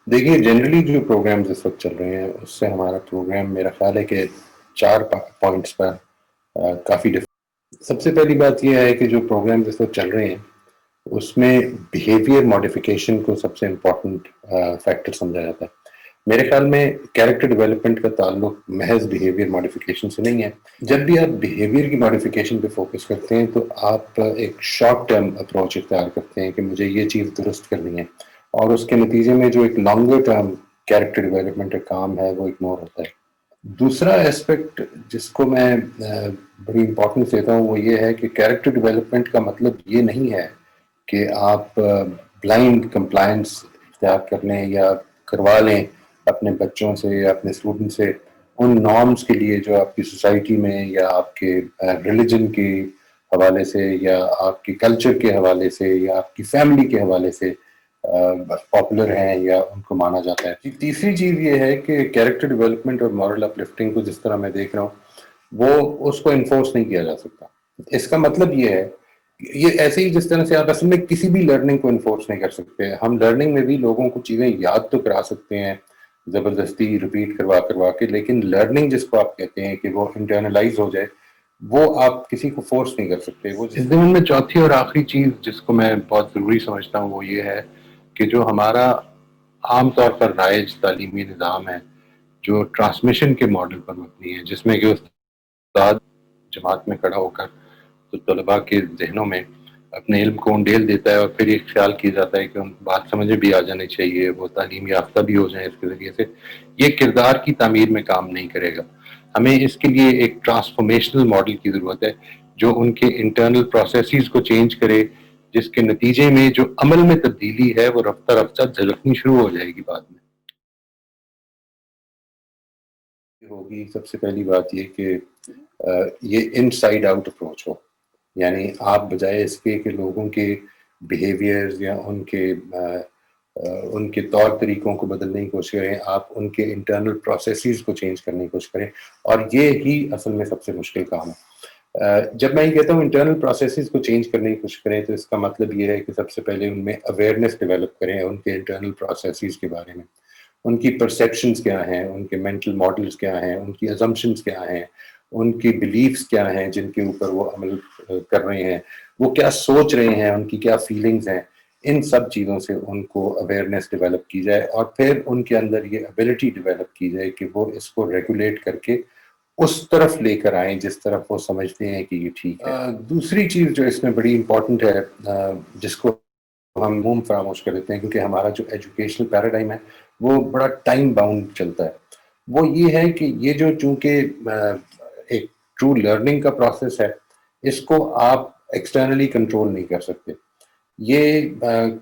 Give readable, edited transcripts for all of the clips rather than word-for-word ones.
دیکھیے جنرلی جو پروگرامز اس وقت چل رہے ہیں اس سے ہمارا پروگرام میرا خیال ہے کہ 4 پوائنٹس پر کافی ڈفرینٹ. سب سے پہلی بات یہ ہے کہ جو پروگرامز اس وقت چل رہے ہیں اس میں بیہیویئر ماڈیفیکیشن کو سب سے امپورٹنٹ فیکٹر سمجھا جاتا ہے. میرے خیال میں کیریکٹر ڈیولپمنٹ کا تعلق محض بیہیویئر ماڈیفیکیشن سے نہیں ہے. جب بھی آپ بیہیویئر کی ماڈیفیکیشن پہ فوکس کرتے ہیں تو آپ ایک شارٹ ٹرم اپروچ اختیار کرتے ہیں کہ مجھے یہ چیز درست کرنی ہے، اور اس کے نتیجے میں جو ایک لانگر ٹرم کیریکٹر ڈیولپمنٹ کا کام ہے وہ اگنور ہوتا ہے. دوسرا اسپیکٹ جس کو میں بڑی امپورٹنس دیتا ہوں وہ یہ ہے کہ کیریکٹر ڈیولپمنٹ کا مطلب یہ نہیں ہے کہ آپ بلائنڈ کمپلائنس اختیار کر لیں یا کروا لیں اپنے بچوں سے یا اپنے اسٹوڈنٹ سے ان نارمس کے لیے جو آپ کی سوسائٹی میں یا آپ کے ریلیجن کے حوالے سے یا آپ کی کلچر کے حوالے سے یا آپ کی فیملی کے حوالے سے پاپولر ہیں یا ان کو مانا جاتا ہے. تیسری چیز یہ ہے کہ کیریکٹر ڈیولپمنٹ اور مورل اپ لفٹنگ کو جس طرح میں دیکھ رہا ہوں وہ اس کو انفورس نہیں کیا جا سکتا. اس کا مطلب یہ ہے یہ ایسے ہی جس طرح سے آپ اصل میں کسی بھی لرننگ کو انفورس نہیں کر سکتے. ہم لرننگ میں بھی لوگوں کو چیزیں یاد تو کرا سکتے ہیں زبردستی ریپیٹ کروا کے، لیکن لرننگ جس کو آپ کہتے ہیں کہ وہ انٹرنلائز ہو جائے وہ آپ کسی کو فورس نہیں کر سکتے. وہ اس زمین میں چوتھی اور آخری چیز جس کو میں بہت ضروری سمجھتا ہوں وہ یہ ہے کہ جو ہمارا عام طور پر رائج تعلیمی نظام ہے جو ٹرانسمیشن کے ماڈل پر مبنی ہے، جس میں کہ استاد جماعت میں کھڑا ہو کر تو طلباء کے ذہنوں میں اپنے علم کو انڈیل دیتا ہے اور پھر یہ خیال کیا جاتا ہے کہ ان بات سمجھ بھی آ جانی چاہیے، وہ تعلیم یافتہ بھی ہو جائیں اس کے ذریعے سے، یہ کردار کی تعمیر میں کام نہیں کرے گا. ہمیں اس کے لیے ایک ٹرانسفارمیشنل ماڈل کی ضرورت ہے جو ان کے انٹرنل پروسیسز کو چینج کرے، جس کے نتیجے میں جو عمل میں تبدیلی ہے وہ رفتہ رفتہ جھلکنی شروع ہو جائے گی بعد میں. ہوگی سب سے پہلی بات یہ کہ یہ ان سائڈ آؤٹ اپروچ ہو، یعنی آپ بجائے اس کے کہ لوگوں کے بیہیویئرز یا ان کے طور طریقوں کو بدلنے کی کوشش کریں، آپ ان کے انٹرنل پروسیسز کو چینج کرنے کی کوشش کریں، اور یہ ہی اصل میں سب سے مشکل کام ہے. جب میں یہ کہتا ہوں انٹرنل پروسیسز کو چینج کرنے کی کوشش کریں تو اس کا مطلب یہ ہے کہ سب سے پہلے ان میں اویئرنیس ڈیولپ کریں ان کے انٹرنل پروسیسز کے بارے میں، ان کی پرسیپشنز کیا ہیں، ان کے مینٹل ماڈلز کیا ہیں، ان کی ازمپشنز کیا ہیں، ان کی بلیفز کیا ہیں جن کے اوپر وہ عمل کر رہے ہیں، وہ کیا سوچ رہے ہیں، ان کی کیا فیلنگز ہیں. ان سب چیزوں سے ان کو اویئرنیس ڈیولپ کی جائے اور پھر ان کے اندر یہ ابیلٹی ڈیولپ کی جائے کہ وہ اس کو ریگولیٹ کر کے اس طرف لے کر آئیں جس طرف وہ سمجھتے ہیں کہ یہ ٹھیک ہے. دوسری چیز جو اس میں بڑی امپورٹنٹ ہے جس کو ہم عموم فراموش کر دیتے ہیں کیونکہ ہمارا جو ایجوکیشنل پیراڈائم ہے وہ بڑا ٹائم باؤنڈ چلتا ہے، وہ یہ ہے کہ یہ جو چونکہ ایک ٹرو لرننگ کا پروسیس ہے اس کو آپ ایکسٹرنلی کنٹرول نہیں کر سکتے. یہ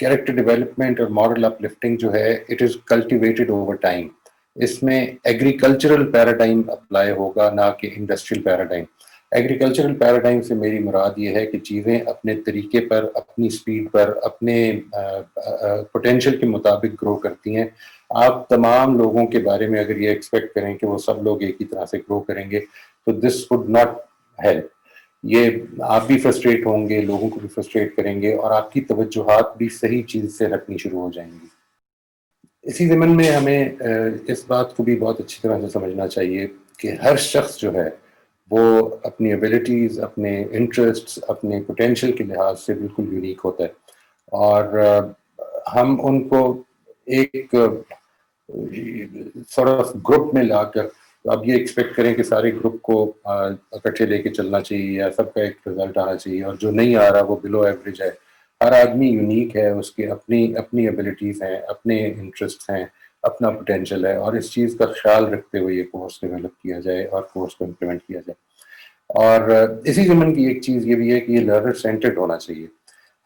کیریکٹر ڈیولپمنٹ اور مورل اپ لفٹنگ جو ہے it is cultivated over time. اس میں ایگریکلچرل پیراڈائم اپلائی ہوگا نہ کہ انڈسٹریل پیراڈائم. ایگریکلچرل پیراڈائم سے میری مراد یہ ہے کہ چیزیں اپنے طریقے پر، اپنی سپیڈ پر، اپنے پوٹینشیل کے مطابق گرو کرتی ہیں. آپ تمام لوگوں کے بارے میں اگر یہ ایکسپیکٹ کریں کہ وہ سب لوگ ایک ہی طرح سے گرو کریں گے تو دس وڈ ناٹ ہیلپ. یہ آپ بھی فرسٹریٹ ہوں گے، لوگوں کو بھی فرسٹریٹ کریں گے اور آپ کی توجہات بھی صحیح چیز سے ہٹنی شروع ہو جائیں گی. اسی ضمن میں ہمیں اس بات کو بھی بہت اچھی طرح سے سمجھنا چاہیے کہ ہر شخص جو ہے وہ اپنی ایبیلٹیز، اپنے انٹرسٹس، اپنے پوٹینشیل کے لحاظ سے بالکل یونیک ہوتا ہے، اور ہم ان کو ایک سارٹ آف گروپ میں لا کر اب یہ ایکسپیکٹ کریں کہ سارے گروپ کو اکٹھے لے کے چلنا چاہیے یا سب کا ایک رزلٹ آنا چاہیے، اور جو نہیں آ رہا وہ بلو ایوریج ہے. ہر آدمی یونیک ہے، اس کی اپنی ایبیلٹیز ہیں، اپنے انٹرسٹ ہیں، اپنا پوٹینشیل ہے، اور اس چیز کا خیال رکھتے ہوئے یہ کورس ڈیولپ کیا جائے اور کورس کو امپلیمنٹ کیا جائے. اور اسی ضمن کی ایک چیز یہ بھی ہے کہ یہ لرنر سینٹرڈ ہونا چاہیے.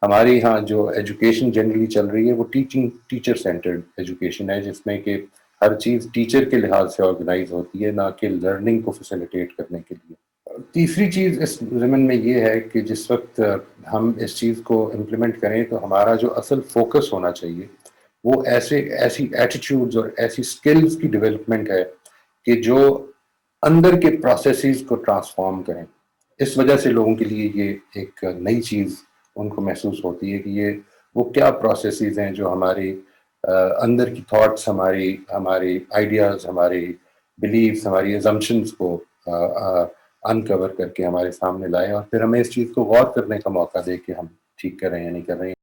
ہمارے یہاں جو ایجوکیشن جنرلی چل رہی ہے وہ ٹیچر سینٹرڈ ایجوکیشن ہے، جس میں کہ ہر چیز ٹیچر کے لحاظ سے آرگنائز ہوتی ہے نہ کہ لرننگ کو فیسیلیٹیٹ کرنے کے لیے. تیسری چیز اس ضمن میں یہ ہے کہ جس وقت ہم اس چیز کو امپلیمنٹ کریں تو ہمارا جو اصل فوکس ہونا چاہیے وہ ایسی ایٹیٹیوڈز اور ایسی سکلز کی ڈیولپمنٹ ہے کہ جو اندر کے پروسیسز کو ٹرانسفارم کریں. اس وجہ سے لوگوں کے لیے یہ ایک نئی چیز ان کو محسوس ہوتی ہے کہ یہ وہ کیا پروسیسز ہیں جو ہماری اندر کی تھاٹس، ہماری آئیڈیاز، ہماری بلیفس، ہماری ازمپشنس کو انکور کر کے ہمارے سامنے لائے، اور پھر ہمیں اس چیز کو غور کرنے کا موقع دے کہ ہم ٹھیک کر رہے ہیں یا نہیں کر رہے ہیں.